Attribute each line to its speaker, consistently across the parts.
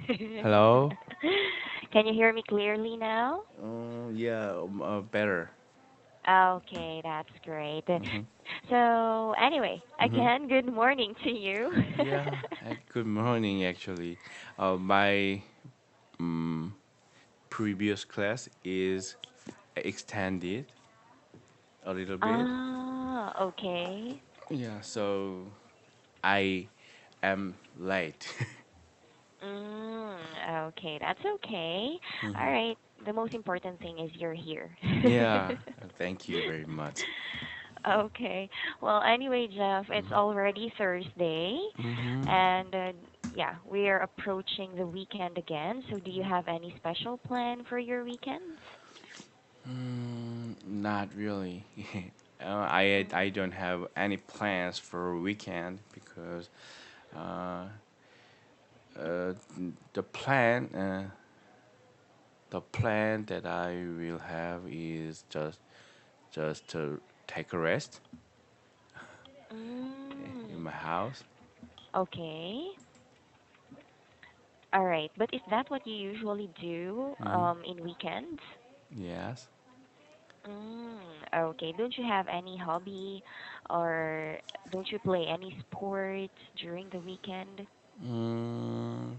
Speaker 1: Hello?
Speaker 2: Can you hear me clearly now?
Speaker 1: Yeah, better.
Speaker 2: Okay, that's great.
Speaker 1: Mm-hmm.
Speaker 2: So, anyway,
Speaker 1: Mm-hmm.
Speaker 2: again, good morning to you.
Speaker 1: Yeah, good morning, actually. My um, previous class is extended a little bit.
Speaker 2: Ah, okay.
Speaker 1: Yeah, so I am late.
Speaker 2: Okay, that's okay. All
Speaker 1: hmm
Speaker 2: right. The most important thing is you're here.
Speaker 1: Yeah, thank you very much.
Speaker 2: Okay. Well, anyway, Jeff, it's
Speaker 1: Mm-hmm.
Speaker 2: already Thursday,
Speaker 1: Mm-hmm.
Speaker 2: and yeah, we are approaching the weekend again. So, do you have any special plan for your weekends?
Speaker 1: Not really. I don't have any plans for weekend because uh, uh, the plan that I will have is just to take a rest in
Speaker 2: Mm,
Speaker 1: my house.
Speaker 2: okay. All right. But is that what you usually do
Speaker 1: hmm
Speaker 2: in weekends?
Speaker 1: Yes.
Speaker 2: Okay. Don't you have any hobby or don't you play any sports during the weekend?
Speaker 1: Mm,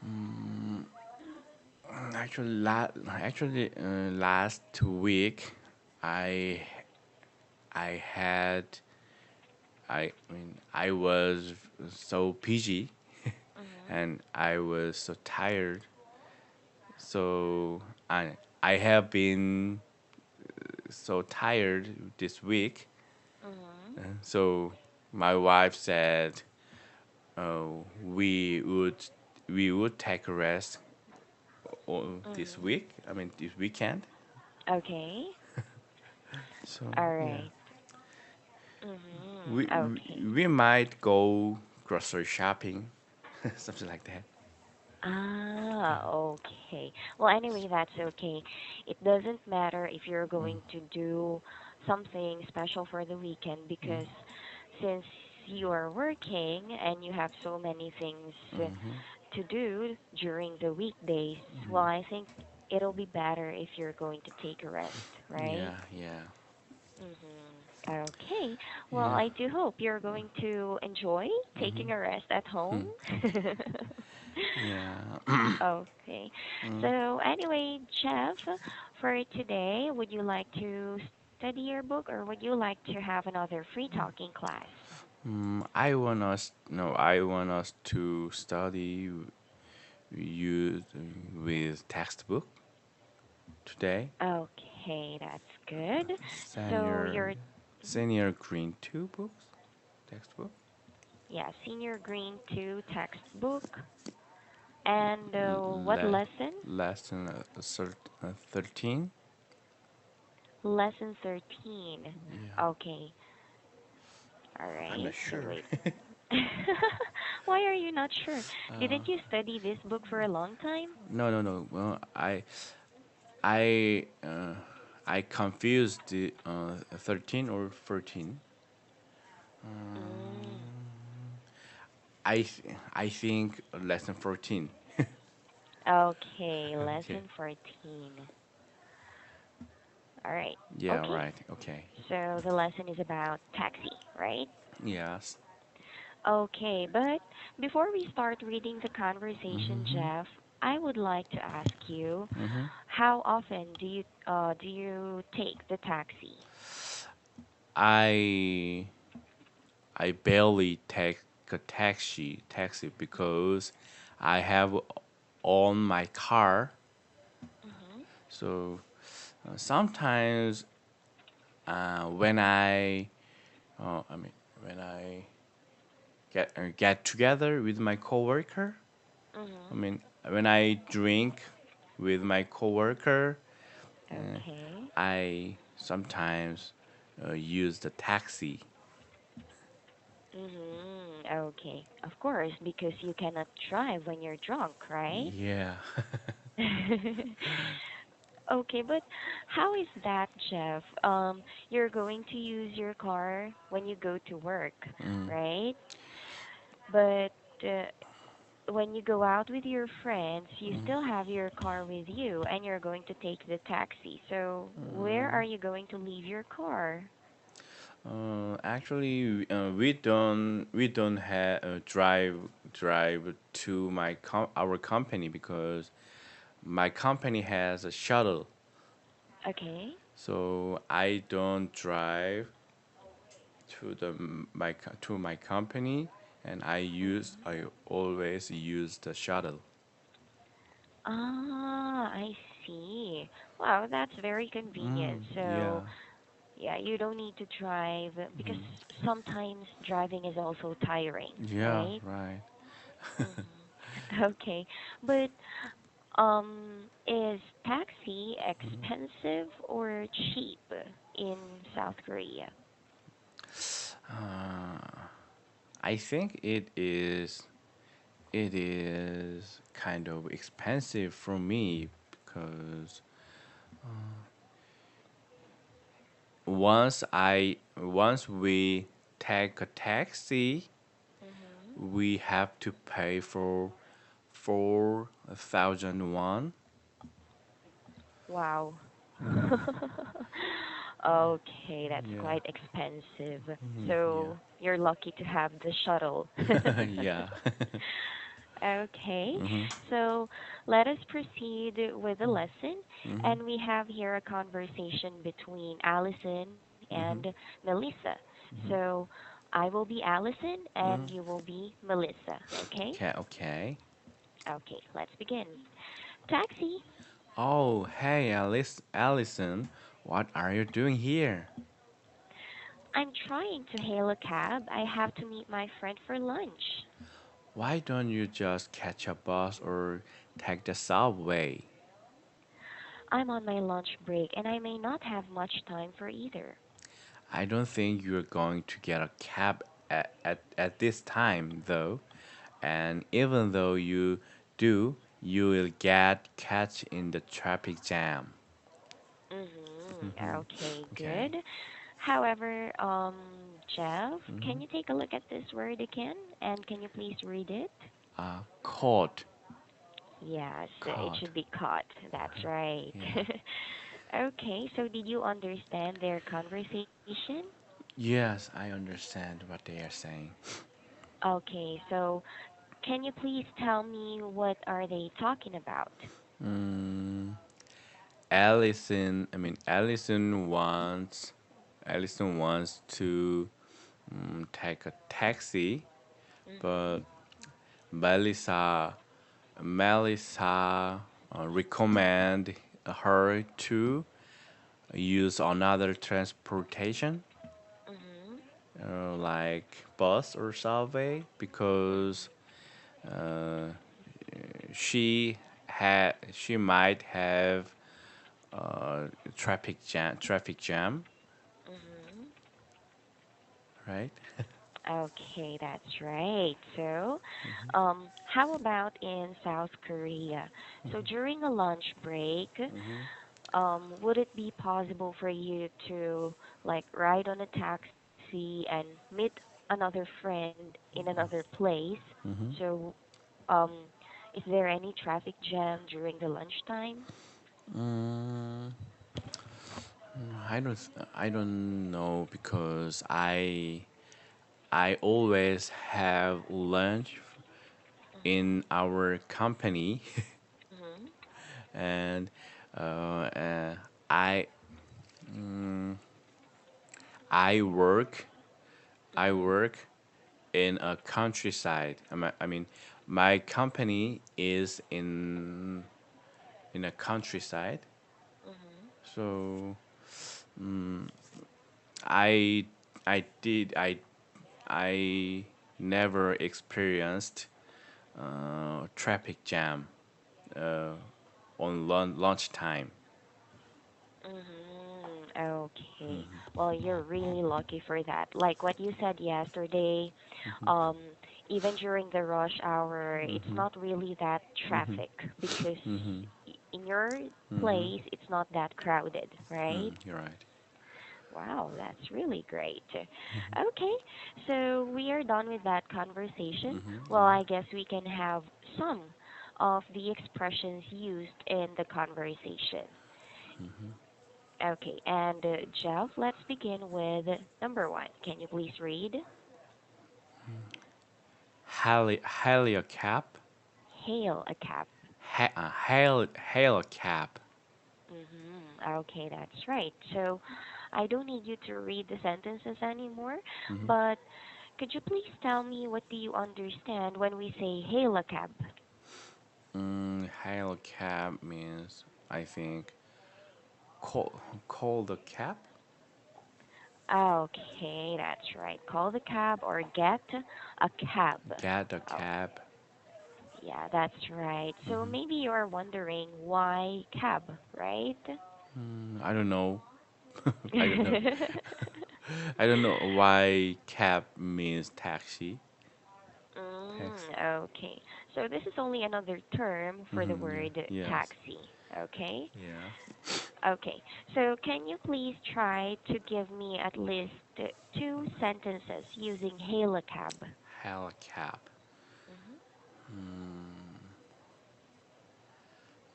Speaker 1: mm, last week, I I had I was so busy
Speaker 2: Mm-hmm.
Speaker 1: and I was so tired. So I have been so tired this week.
Speaker 2: Mm-hmm.
Speaker 1: So my wife said, we would take a rest this
Speaker 2: Mm-hmm.
Speaker 1: week. I mean this weekend.
Speaker 2: Okay.
Speaker 1: So
Speaker 2: All
Speaker 1: yeah,
Speaker 2: right. Mm-hmm. Okay.
Speaker 1: we might go grocery shopping, something like that.
Speaker 2: Ah, okay. Well, anyway, that's okay. It doesn't matter if you're
Speaker 1: Mm,
Speaker 2: going to do something special for the weekend
Speaker 1: mm,
Speaker 2: because since you are working and you have so many things
Speaker 1: mm-hmm.
Speaker 2: to do during the weekdays, well, I think it'll be better if you're going to take a rest, right?
Speaker 1: Yeah, yeah,
Speaker 2: Mm-hmm. Okay. Well,
Speaker 1: yeah.
Speaker 2: I do hope you're going to enjoy
Speaker 1: Mm-hmm.
Speaker 2: taking a rest at home.
Speaker 1: Hmm. Yeah.
Speaker 2: Okay.
Speaker 1: Mm.
Speaker 2: So, anyway, Jeff, for today, would you like to study your book or would you like to have another free talking class?
Speaker 1: I want us to study use with textbook today.
Speaker 2: Okay, that's good. So,
Speaker 1: Senior
Speaker 2: your mhm,
Speaker 1: senior green two books textbook.
Speaker 2: yeah, Senior Green 2 textbook. And what
Speaker 1: Le-
Speaker 2: lesson?
Speaker 1: lesson 13.
Speaker 2: Lesson 13.
Speaker 1: Yeah,
Speaker 2: Okay. All
Speaker 1: I'm
Speaker 2: right.
Speaker 1: not
Speaker 2: So,
Speaker 1: sure.
Speaker 2: wait. Why are you not sure?
Speaker 1: uh,
Speaker 2: Didn't you study this book for a long time?
Speaker 1: no. Well, I I confused the 13 or 14.
Speaker 2: Mm.
Speaker 1: I think lesson 14.
Speaker 2: Okay,
Speaker 1: Okay.
Speaker 2: lesson 14. All right.
Speaker 1: Yeah,
Speaker 2: Okay.
Speaker 1: right. Okay.
Speaker 2: So the lesson is about taxi, right?
Speaker 1: Yes.
Speaker 2: Okay, but before we start reading the conversation,
Speaker 1: Mm-hmm.
Speaker 2: Jeff, I would like to ask you,
Speaker 1: Mm-hmm.
Speaker 2: how often do you take the taxi?
Speaker 1: I I barely take a taxi because I have on my car.
Speaker 2: Mhm.
Speaker 1: So sometimes when I mean when I get together with my coworker, I
Speaker 2: Mhm.
Speaker 1: mean when I drink with my coworker, uh,
Speaker 2: Okay.
Speaker 1: I sometimes use the taxi.
Speaker 2: Mhm. Okay. Of course, because you cannot drive when you're drunk, right?
Speaker 1: Yeah.
Speaker 2: Okay, but how is that, Jeff? You're going to use your car when you go to work,
Speaker 1: Mm.
Speaker 2: right? But uh, when you go out with your friends, you
Speaker 1: Mm,
Speaker 2: still have your car with you and you're going to take the taxi. So, where are
Speaker 1: mm.
Speaker 2: you going to leave your car?
Speaker 1: Actually, we don't have drive to our company because my company has a shuttle,
Speaker 2: Okay.
Speaker 1: so I don't drive to my company, and
Speaker 2: Mhm.
Speaker 1: I always use the shuttle.
Speaker 2: Ah, I see. Wow, that's very
Speaker 1: Mm,
Speaker 2: convenient.
Speaker 1: yeah.
Speaker 2: So, yeah, you don't need to drive because
Speaker 1: Hmm.
Speaker 2: sometimes driving is also tiring,
Speaker 1: Yeah,
Speaker 2: right?
Speaker 1: right.
Speaker 2: Mm-hmm. Okay. But is taxi expensive or cheap in South Korea?
Speaker 1: Uh, I think it is kind of expensive for me because once we take a taxi,
Speaker 2: Mm-hmm.
Speaker 1: we have to pay for 4,000 won.
Speaker 2: Wow. Okay, that's
Speaker 1: Yeah.
Speaker 2: quite expensive.
Speaker 1: Mhm, yeah.
Speaker 2: So you're lucky to have the shuttle.
Speaker 1: Yeah.
Speaker 2: Okay,
Speaker 1: Hmm.
Speaker 2: so let us proceed with the lesson.
Speaker 1: Hmm.
Speaker 2: And we have here a conversation between Allison and
Speaker 1: Hmm.
Speaker 2: Melissa.
Speaker 1: Hmm.
Speaker 2: So I will be Allison and
Speaker 1: Hmm.
Speaker 2: you will be Melissa, okay?
Speaker 1: Okay, okay.
Speaker 2: Okay, let's begin. Taxi.
Speaker 1: Oh, hey, Allison, what are you doing here?
Speaker 2: I'm trying to hail a cab. I have to meet my friend for lunch.
Speaker 1: Why don't you just catch a bus or take the subway?
Speaker 2: I'm on my lunch break and I may not have much time for either.
Speaker 1: I don't think you're going to get a cab at this time, though. And even though you do, you will get catch in the traffic jam.
Speaker 2: Mm-hmm. Okay,
Speaker 1: Okay.
Speaker 2: good. However, Jeff, can
Speaker 1: Hmm.
Speaker 2: you take a look at this word again? And can you please read it?
Speaker 1: Caught.
Speaker 2: Yes, it
Speaker 1: Caught.
Speaker 2: should be caught. That's right.
Speaker 1: Yeah.
Speaker 2: Okay, so did you understand their conversation?
Speaker 1: Yes, I understand what they are saying.
Speaker 2: Okay, so can you please tell me what are they talking about?
Speaker 1: Mm, Allison wants to take a taxi, but
Speaker 2: Mhm.
Speaker 1: Melissa Melissa recommend her to use another transportation,
Speaker 2: Mhm.
Speaker 1: like bus or subway, because
Speaker 2: Mhm.
Speaker 1: uh, she might have traffic jam,
Speaker 2: Mhm.
Speaker 1: right?
Speaker 2: Okay, that's right. So, how about in South Korea? So during a lunch break,
Speaker 1: Mm-hmm.
Speaker 2: would it be possible for you to like ride on a taxi and meet another friend in another place?
Speaker 1: Mm-hmm.
Speaker 2: So, um, is there any traffic jam during the lunchtime?
Speaker 1: Mm, I don't know because I always have lunch
Speaker 2: Mhm.
Speaker 1: in our company,
Speaker 2: Mhm.
Speaker 1: and uh, uh, I mm, I work I
Speaker 2: Mhm.
Speaker 1: work in a countryside. I mean, my company is in a countryside,
Speaker 2: Mhm.
Speaker 1: so mm, I I never experienced traffic jam uh, on lunchtime.
Speaker 2: Mhm. Okay. Well, you're really lucky for that. Like what you said yesterday, um, even during the rush hour, it's
Speaker 1: Mm-hmm.
Speaker 2: not really that
Speaker 1: Mm-hmm.
Speaker 2: traffic because
Speaker 1: Mm-hmm.
Speaker 2: in your
Speaker 1: Mm-hmm.
Speaker 2: place, it's not that crowded, right?
Speaker 1: You're right.
Speaker 2: Wow, that's really great. Okay, so we are done with that conversation.
Speaker 1: Mm-hmm.
Speaker 2: Well, I guess we can have some of the expressions used in the conversation.
Speaker 1: Mm-hmm.
Speaker 2: Okay, and Jeff, let's begin with number one. Can you please read?
Speaker 1: Heliocap.
Speaker 2: Hail a cab.
Speaker 1: Heliocap.
Speaker 2: Okay, that's right. So I don't need you to read the sentences anymore,
Speaker 1: Mm-hmm.
Speaker 2: but could you please tell me what do you understand when we say hail a cab?
Speaker 1: Heliocap means, I think, call, call the cab?
Speaker 2: Okay, that's right. Call the cab or get a cab.
Speaker 1: Get a
Speaker 2: Oh,
Speaker 1: cab.
Speaker 2: yeah, that's right. So
Speaker 1: Mm-hmm.
Speaker 2: maybe you're wondering why cab, right?
Speaker 1: I don't know. I don't know. I don't know why cab means taxi. Taxi.
Speaker 2: Okay. So this is only another term for the
Speaker 1: Mm-hmm. Yeah.
Speaker 2: word
Speaker 1: Yes.
Speaker 2: taxi. Okay.
Speaker 1: Yes.
Speaker 2: Okay. So can you please try to give me at least two sentences using hail a cab?
Speaker 1: Helicap.
Speaker 2: Hmm.
Speaker 1: Hmm.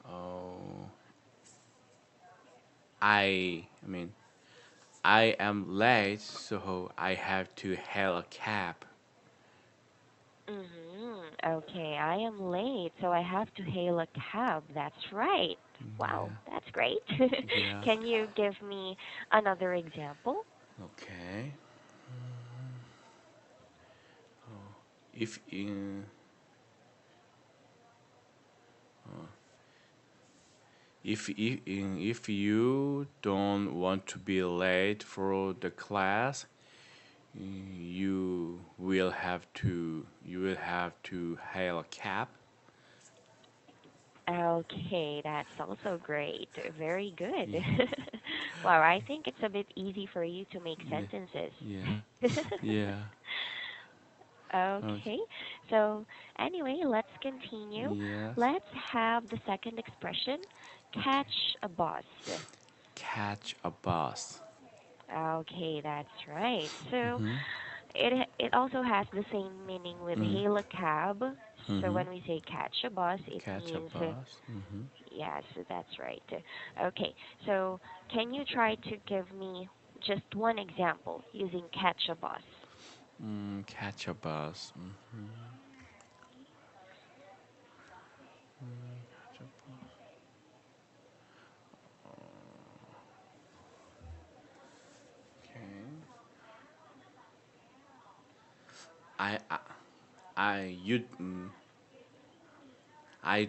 Speaker 1: Oh. I mean, I am late, so I have to hail a cab.
Speaker 2: Okay, I am late, so I have to hail a cab. That's right. Wow,
Speaker 1: Yeah.
Speaker 2: that's great.
Speaker 1: Yeah.
Speaker 2: Can you give me another example?
Speaker 1: Okay. If if you don't want to be late for the class, you will have to hail a cab.
Speaker 2: Okay, that's also great. Very good.
Speaker 1: Yeah.
Speaker 2: Wow, I think it's a bit easy for you to make
Speaker 1: Yeah.
Speaker 2: sentences.
Speaker 1: Yeah. Yeah. Okay.
Speaker 2: Okay, so anyway, let's continue.
Speaker 1: Yes.
Speaker 2: Let's have the second expression,
Speaker 1: Okay.
Speaker 2: catch a bus.
Speaker 1: Catch a bus.
Speaker 2: Okay, that's right. So
Speaker 1: Mm-hmm.
Speaker 2: it also has the same meaning with
Speaker 1: Mm-hmm.
Speaker 2: hail a cab. So
Speaker 1: Mm-hmm.
Speaker 2: when we say catch a bus, it
Speaker 1: Catch a
Speaker 2: means
Speaker 1: bus. Mm-hmm.
Speaker 2: yes, that's right. Okay, so can you try to give me just one example using catch a bus?
Speaker 1: Catch a bus. Mm-hmm. Catch a bus. Okay. I I, I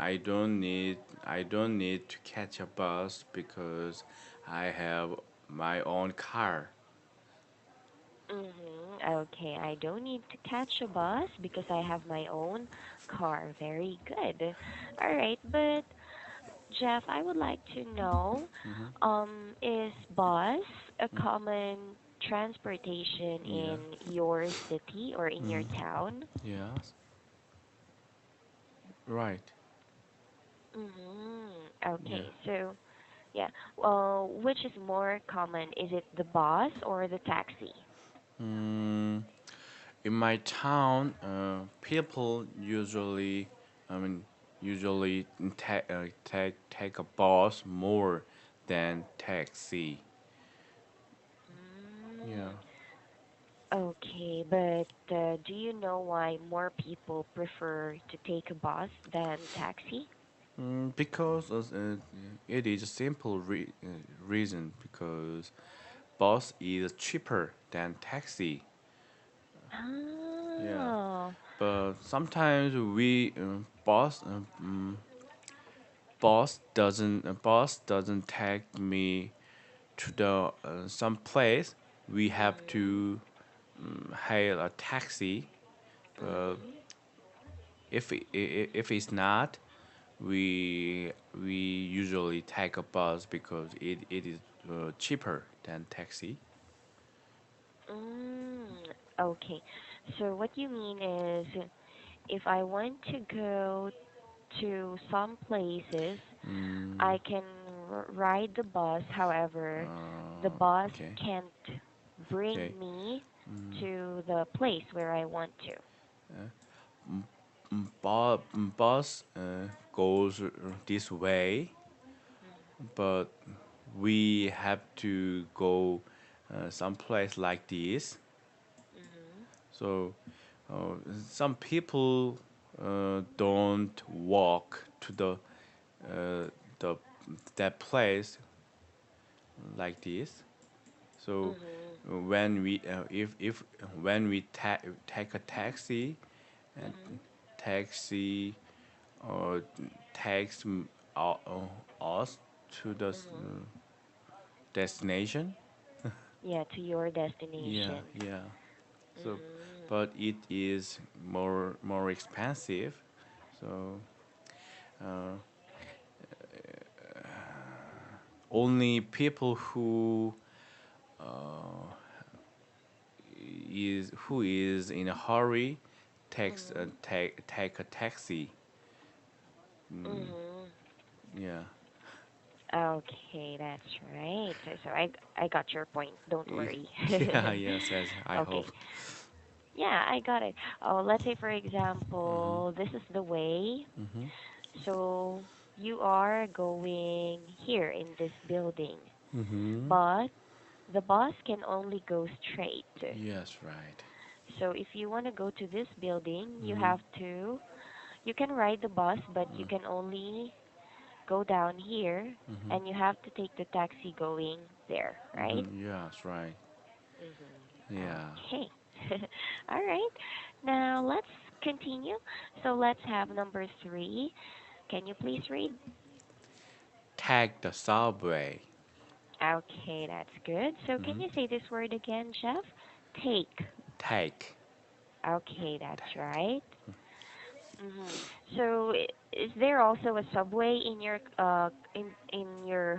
Speaker 1: don't need I don't need to catch a bus because I have my own car.
Speaker 2: Okay, I don't need to catch a bus because I have my own car. Very good. All right, but Jeff, I would like to know,
Speaker 1: Mm-hmm.
Speaker 2: is bus a common transportation
Speaker 1: Yeah.
Speaker 2: in your city or in your
Speaker 1: Mm.
Speaker 2: town?
Speaker 1: Yes. Right. Yeah.
Speaker 2: Okay, so yeah, well, which is more common? Is it the bus or the taxi?
Speaker 1: Mm, in my town, people I mean, usually take a bus more than taxi. Yeah.
Speaker 2: Mm, okay, but do you know why more people prefer to take a bus than taxi?
Speaker 1: Because it is a simple reason because bus is cheaper than taxi. Yeah,
Speaker 2: Oh.
Speaker 1: but sometimes we bus doesn't take me to the some place. We have
Speaker 2: Mhm.
Speaker 1: to hail a taxi. But
Speaker 2: Mhm.
Speaker 1: if it's not, we usually take a bus because it is cheaper than taxi.
Speaker 2: Mm, okay. So what you mean is if I want to go to some places,
Speaker 1: Mm,
Speaker 2: I can ride the bus. However, the bus
Speaker 1: Okay.
Speaker 2: can't bring
Speaker 1: Okay.
Speaker 2: me to the place where I want to.
Speaker 1: Bus goes this way, but we have to go someplace like this.
Speaker 2: Mhm.
Speaker 1: So uh, some people don't walk to the that place like this. So
Speaker 2: Mhm.
Speaker 1: when we if when we take a taxi and
Speaker 2: Mhm.
Speaker 1: taxi or takes us to the
Speaker 2: Mhm.
Speaker 1: destination.
Speaker 2: Yeah, to your
Speaker 1: Yeah,
Speaker 2: destination.
Speaker 1: yeah. So,
Speaker 2: Mhm.
Speaker 1: but it is more expensive. So uh, only people uh, who is in a hurry
Speaker 2: Mhm.
Speaker 1: take a taxi. Mm,
Speaker 2: Mhm.
Speaker 1: yeah.
Speaker 2: Okay, that's right. So I got your point. Don't worry.
Speaker 1: Yeah, yes, yes, I
Speaker 2: Okay.
Speaker 1: hope.
Speaker 2: Yeah, I got it. Oh, let's say for
Speaker 1: Mm-hmm.
Speaker 2: example, this is the way.
Speaker 1: Mm-hmm.
Speaker 2: So you are going here in this building,
Speaker 1: Mm-hmm.
Speaker 2: but the bus can only go straight.
Speaker 1: Yes, right.
Speaker 2: So if you want to go to this building,
Speaker 1: Mm-hmm.
Speaker 2: you can ride the bus, but you can only go down here
Speaker 1: Mm-hmm.
Speaker 2: and you have to take the taxi going there, right?
Speaker 1: Mm-hmm. Yes, right. Yeah.
Speaker 2: Okay. All right. Now let's continue. So let's have number three. Can you please read?
Speaker 1: Take the subway.
Speaker 2: Okay, that's good. So can
Speaker 1: Mm-hmm.
Speaker 2: you say this word again, Jeff? Take.
Speaker 1: Take.
Speaker 2: Okay, that's
Speaker 1: Take.
Speaker 2: right. So is there also a subway in your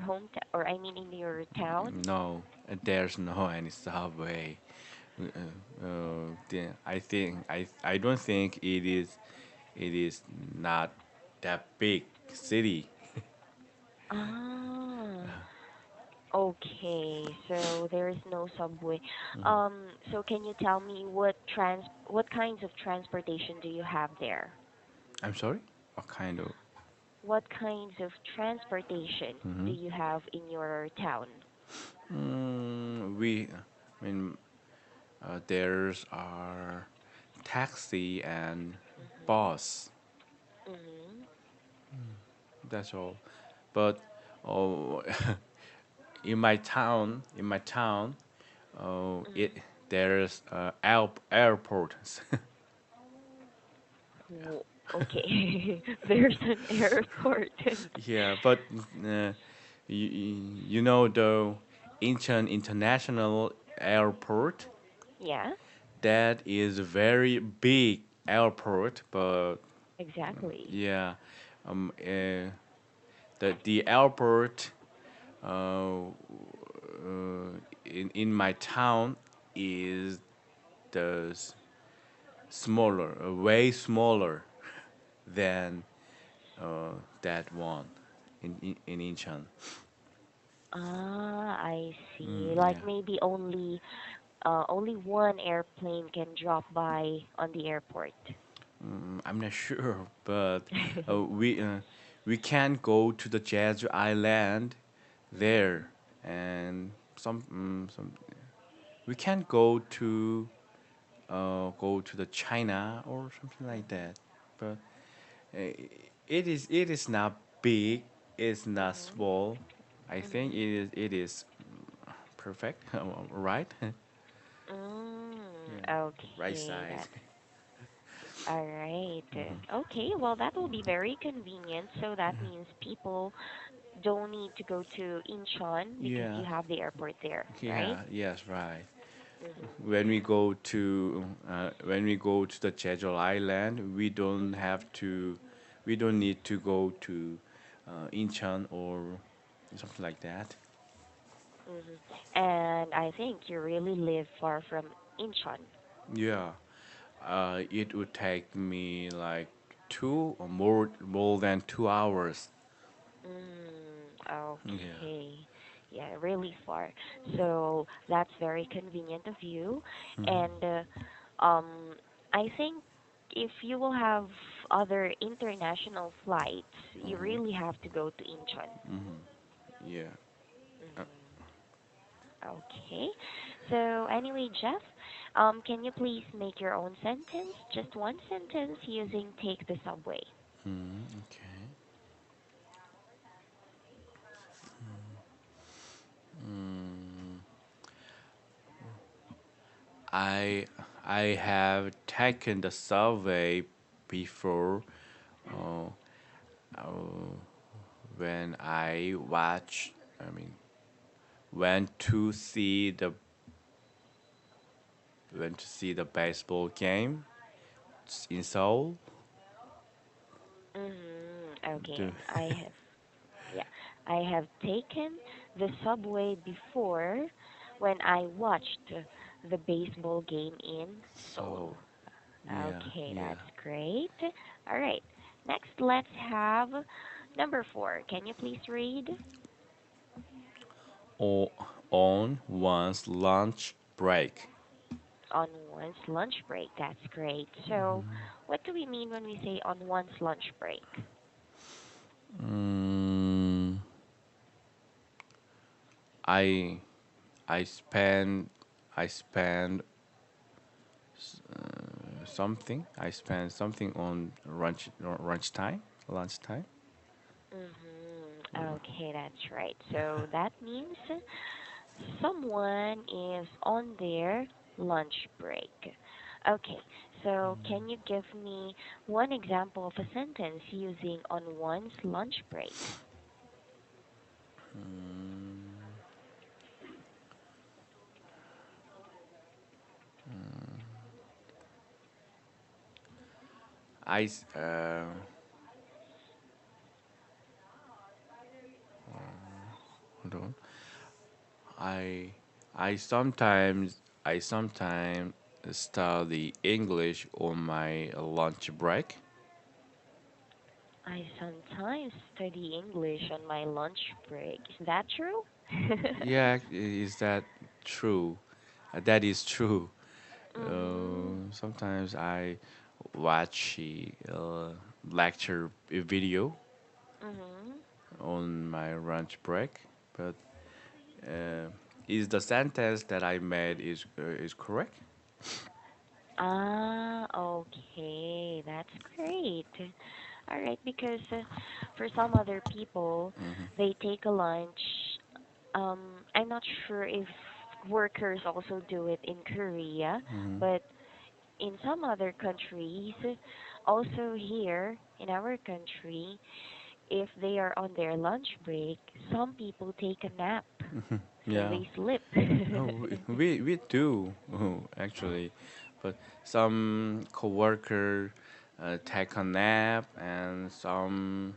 Speaker 2: hometown, or I mean in your town?
Speaker 1: No, there's no any subway. I don't think it is not that big city.
Speaker 2: Ah, okay. So there is no subway.
Speaker 1: Mhm.
Speaker 2: So can you tell me what kinds of transportation do you have there?
Speaker 1: I'm sorry. What kind of?
Speaker 2: What kinds of transportation do
Speaker 1: Hmm.
Speaker 2: you have in your town?
Speaker 1: I mean, there's our taxi and
Speaker 2: Mhm.
Speaker 1: bus.
Speaker 2: Mhm.
Speaker 1: That's all. But oh, it
Speaker 2: Mhm.
Speaker 1: there's airport.
Speaker 2: Okay. There's an airport.
Speaker 1: Yeah, but uh, you know the Incheon International Airport.
Speaker 2: Yeah,
Speaker 1: That is a very big airport, but
Speaker 2: exactly.
Speaker 1: yeah, the airport uh, in my town is the smaller, way smaller than that one in Incheon.
Speaker 2: Ah, I see.
Speaker 1: Mm,
Speaker 2: Like
Speaker 1: yeah.
Speaker 2: maybe only one airplane can drop by on the airport.
Speaker 1: I'm not sure, but uh, we uh, we can go to the Jeju Island there, and some we can go to the China or something like that. But uh, it is not big. It's not
Speaker 2: Mhm.
Speaker 1: small. I think
Speaker 2: Mhm.
Speaker 1: it is perfect, right? Yeah, right
Speaker 2: Okay,
Speaker 1: size.
Speaker 2: that's all right. Okay, well that will be very convenient. So that means people don't need to go to Incheon because
Speaker 1: Yeah,
Speaker 2: you have the airport there, right?
Speaker 1: yeah, yes, right.
Speaker 2: Mhm.
Speaker 1: When we go to the Jeju Island,
Speaker 2: Mhm.
Speaker 1: we don't need to go to Incheon or something like that.
Speaker 2: Mhm. And I think you really live far from Incheon.
Speaker 1: Yeah, it would take me like more than 2 hours.
Speaker 2: Mm.
Speaker 1: Yeah.
Speaker 2: Okay. Yeah, really far. So that's very convenient of you. And I think if you will have other international flights, you
Speaker 1: Mm-hmm.
Speaker 2: really have to go to Incheon.
Speaker 1: Mm-hmm. Yeah. Uh,
Speaker 2: Hmm. Okay. So anyway, Jeff, can you please make your own sentence? Just one sentence using take the subway.
Speaker 1: okay. Mm, I I have taken the subway before. Uh, uh, when I watch, I mean, went to see the baseball game in Seoul.
Speaker 2: Okay.
Speaker 1: The,
Speaker 2: Yeah, I have taken the subway before when I watched the baseball game in Seoul.
Speaker 1: so yeah,
Speaker 2: Okay,
Speaker 1: yeah.
Speaker 2: that's great. All right. Next, let's have number four. Can you please read?
Speaker 1: Or on one's lunch break.
Speaker 2: On one's lunch break. That's great. So, what do we mean when we say on one's lunch break?
Speaker 1: Mm, I I spend I spend something. I spend something on lunch time.
Speaker 2: Okay, that's right. So that means someone is on their lunch break. Okay, so can you give me one example of a sentence using on one's lunch break?
Speaker 1: I s- uh, hold on. I I sometimes study English on my lunch break.
Speaker 2: I sometimes study English on my lunch break. Is that true?
Speaker 1: Yeah, is that true? That is true.
Speaker 2: Mm-hmm.
Speaker 1: Sometimes I watch a lecture video
Speaker 2: Mm-hmm.
Speaker 1: on my lunch break, but uh, is the sentence that I made is correct?
Speaker 2: Ah, okay. That's great. All right, because for some other people, they take a lunch. I'm not sure if workers also do it in Korea, but in some other countries, also here in our country, if they are on their lunch break, some people take a nap. So
Speaker 1: Yeah.
Speaker 2: they slip.
Speaker 1: Oh, we do actually, but some coworker take a nap and some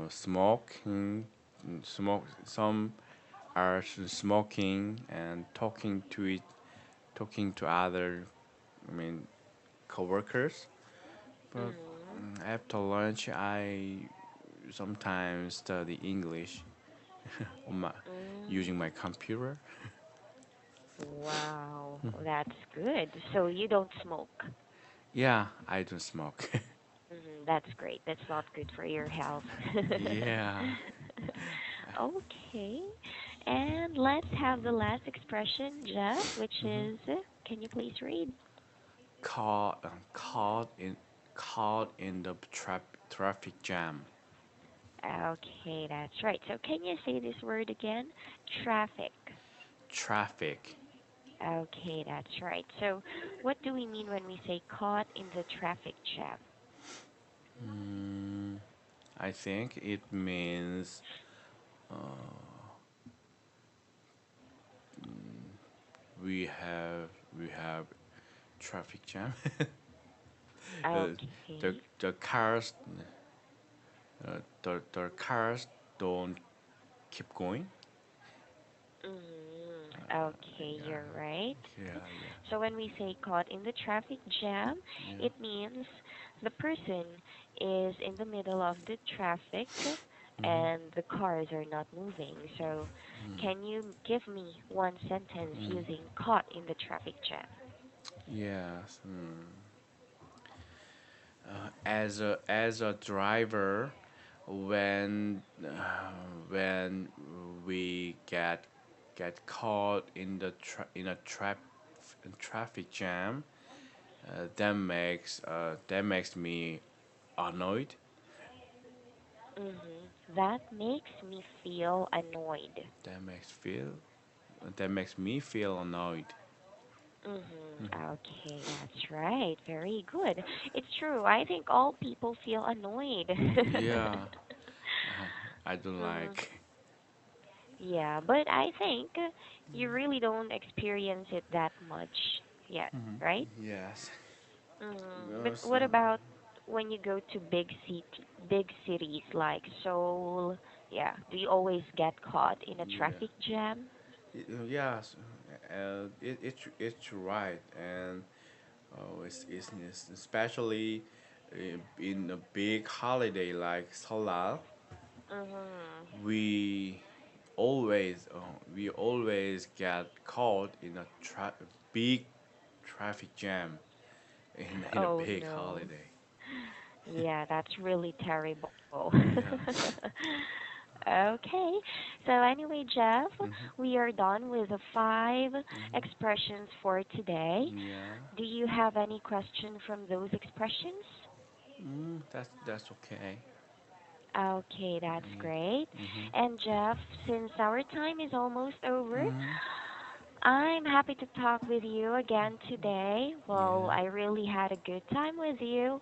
Speaker 1: smoke. Some are smoking and talking to other, I mean, coworkers. But
Speaker 2: Mhm.
Speaker 1: after lunch, I sometimes study English on my using my
Speaker 2: Mm.
Speaker 1: computer.
Speaker 2: Wow, that's good. So you don't smoke.
Speaker 1: Yeah, I don't smoke.
Speaker 2: That's great. That's not good for your health.
Speaker 1: Yeah.
Speaker 2: Okay. And let's have the last expression, Jeff, which
Speaker 1: Mhm.
Speaker 2: is, can you please read?
Speaker 1: Caught caught in the traffic jam.
Speaker 2: Okay, that's right. So can you say this word again? Traffic.
Speaker 1: Traffic.
Speaker 2: Okay, that's right. So what do we mean when we say caught in the traffic jam?
Speaker 1: Mm, I think it means we have traffic jam. uh,
Speaker 2: Okay.
Speaker 1: the cars the cars don't keep going.
Speaker 2: Okay,
Speaker 1: Yeah,
Speaker 2: you're right.
Speaker 1: yeah, yeah,
Speaker 2: So when we say caught in the traffic jam,
Speaker 1: yeah.
Speaker 2: it means the person is in the middle of the traffic
Speaker 1: Mm-hmm.
Speaker 2: and the cars are not moving. So, can you give me one sentence
Speaker 1: Mm.
Speaker 2: using caught in the traffic jam?
Speaker 1: Yes. As a driver, when when we get caught in in a traffic jam, that makes me annoyed.
Speaker 2: That makes me feel annoyed.
Speaker 1: That makes feel that makes me feel annoyed.
Speaker 2: Okay, that's right. Very good. It's true. I think all people feel annoyed.
Speaker 1: Yeah, I don't
Speaker 2: hmm
Speaker 1: like.
Speaker 2: Yeah, but I think you really don't experience it that much yet, right?
Speaker 1: Yes.
Speaker 2: But
Speaker 1: Because
Speaker 2: what about when you go to big cities like Seoul? Yeah, do you always get caught in a
Speaker 1: yeah.
Speaker 2: traffic jam?
Speaker 1: Yes, it's right, and it's especially in a big holiday like Solal,
Speaker 2: Mhm.
Speaker 1: we we always get caught in a big traffic jam in a
Speaker 2: Oh
Speaker 1: big
Speaker 2: no.
Speaker 1: holiday.
Speaker 2: Yeah, that's really terrible.
Speaker 1: Yes.
Speaker 2: Okay. So anyway, Jeff,
Speaker 1: Hmm.
Speaker 2: we are done with the five
Speaker 1: Hmm.
Speaker 2: expressions for today.
Speaker 1: Yeah.
Speaker 2: Do you have any question from those expressions?
Speaker 1: That's okay.
Speaker 2: Okay, that's
Speaker 1: Yeah.
Speaker 2: great.
Speaker 1: Hmm.
Speaker 2: And Jeff, since our time is almost over,
Speaker 1: Hmm.
Speaker 2: I'm happy to talk with you again today. Well,
Speaker 1: Yeah.
Speaker 2: I really had a good time with you.